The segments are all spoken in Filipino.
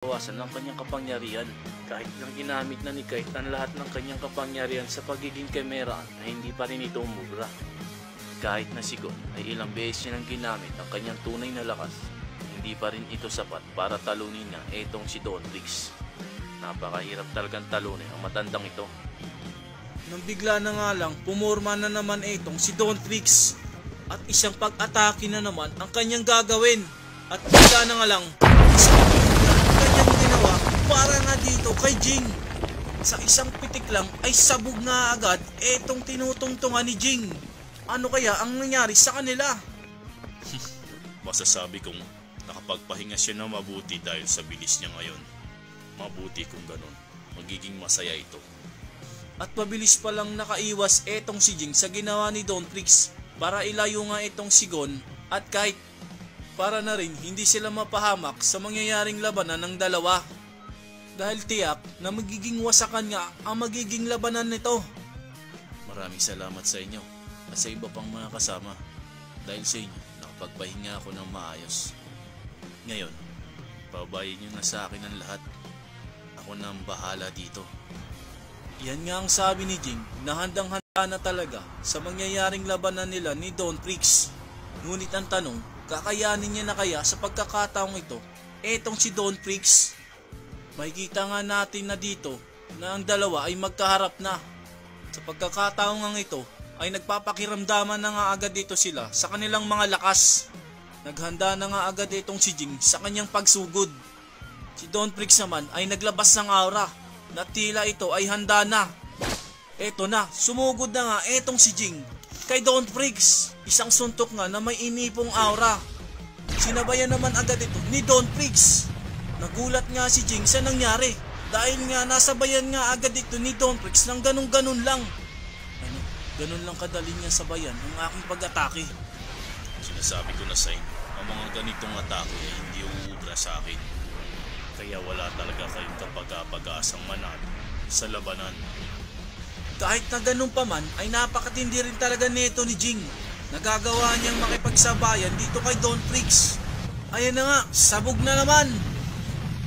bawasan ng kanyang kapangyarihan. Kahit nang ginamit na ni Kite ang lahat ng kanyang kapangyarihan sa pagiging kameraan ay hindi pa rin ito umubra. Kahit na si Gon ay ilang beses niya nang ginamit ang kanyang tunay na lakas, hindi pa rin ito sapat para talunin niya etong si Dawntrix. Napakahirap talagang talunin ang matandang ito. Nang bigla na nga lang, pumorma na naman itong si Dawntrix. At isang pag-atake na naman ang kanyang gagawin. At bigla na nga lang, isang ang kanyang ginawa para nga dito kay Jing. Sa isang pitik lang ay sabog nga agad itong tinutungtungan ni Jing. Ano kaya ang nangyari sa kanila? Masasabi kong nakapagpahinga siya na mabuti dahil sa bilis niya ngayon. Mabuti kung ganun, magiging masaya ito. At pabilis palang nakaiwas etong si Jing sa ginawa ni Dawntrix para ilayo nga itong si Gon at Kite. Para na rin hindi sila mapahamak sa mangyayaring labanan ng dalawa. Dahil tiyak na magiging wasakan nga ang magiging labanan nito. Maraming salamat sa inyo at sa iba pang mga kasama. Dahil sa inyo, nakapagpahinga ako ng maayos. Ngayon, pabayin nyo na sa akin ang lahat. Ako na ang bahala dito. Yan nga ang sabi ni Jing na handang-handa na talaga sa mangyayaring labanan nila ni Dawntrix. Ngunit ang tanong, kakayanin niya na kaya sa pagkakataong ito etong si Dawntrix? Makikita nga natin na dito na ang dalawa ay magkaharap na. Sa pagkakataong nga ito ay nagpapakiramdaman na nga agad dito sila sa kanilang mga lakas. Naghanda na nga agad itong si Jing sa kanyang pagsugod. Si Dawntrix naman ay naglabas ng aura na tila ito ay handa na. Eto na, sumugod na nga etong si Jing kay Dawntrix. Isang suntok nga na may inipong aura. Sinabayan naman agad ito ni Dawntrix. Nagulat nga si Jing sa nangyari dahil nga nasabayan nga agad ito ni Dawntrix ng ganun-ganun lang. Ganun lang kadali niya sabayan ang aking pag-atake. Sinasabi ko na sa inyo, ang mga ganitong atake ay hindi uubra sa akin. Kaya wala talaga kayong kapag-apag-asang manalo sa labanan. Kahit na ganun pa man ay napakatindi rin talaga nito ni Jing. Nagagawa niyang makipagsabayan dito kay Dawntrix. Ayan na nga, sabog na naman.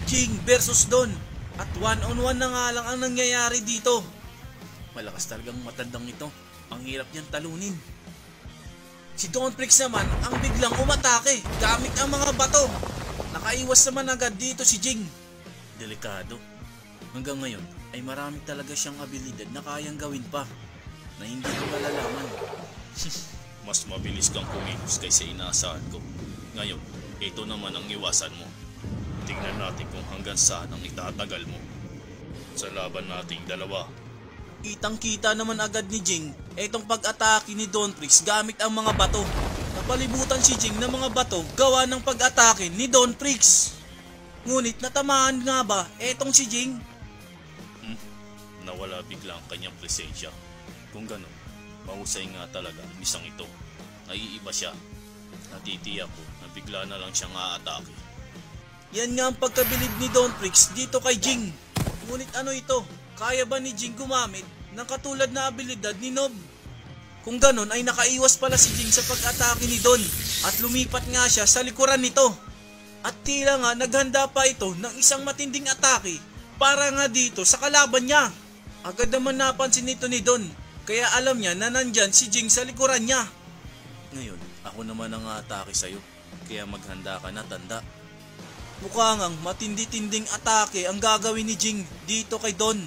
Jing versus Dawn. At 1-on-1 na nga lang ang nangyayari dito. Malakas talagang matandang ito. Ang hirap niyang talunin. Si Dawntrix naman ang biglang umatake gamit ang mga bato. Nakaiwas naman agad dito si Jing. Delikado. Hanggang ngayon ay marami talaga siyang abilidad na kayang gawin pa na hindi ko malalaman. Mas mabilis kang kumilos kaysa inaasahan ko. Ngayon, ito naman ang iwasan mo. Tingnan natin kung hanggang saan ang itatagal mo sa laban nating dalawa. Kitang-kita naman agad ni Jing etong pag-atake ni Dawntrix gamit ang mga bato. Napalibutan si Jing ng mga bato gawa ng pag-atake ni Dawntrix. Ngunit natamaan nga ba etong si Jing? Nawala bigla ang kanyang presensya. Kung gano'n, mahusay nga talaga ang isang ito. Naiiba siya. Natitiyak ko na bigla na lang siyang aatake. Yan nga ang pagkabilib ni Dawntrix dito kay Jing. Ngunit ano ito? Kaya ba ni Jing gumamit ng katulad na abilidad ni Nob? Kung ganon ay nakaiwas pala si Jing sa pag-atake ni Dawn at lumipat nga siya sa likuran nito. At tila nga naghanda pa ito ng isang matinding atake para nga dito sa kalaban niya. Agad naman napansin nito ni Dawn kaya alam niya na nandyan si Jing sa likuran niya. Ngayon, ako naman ang atake sa'yo kaya maghanda ka na, tanda. Mukha ngang matindi-tinding atake ang gagawin ni Jing dito kay Dawn.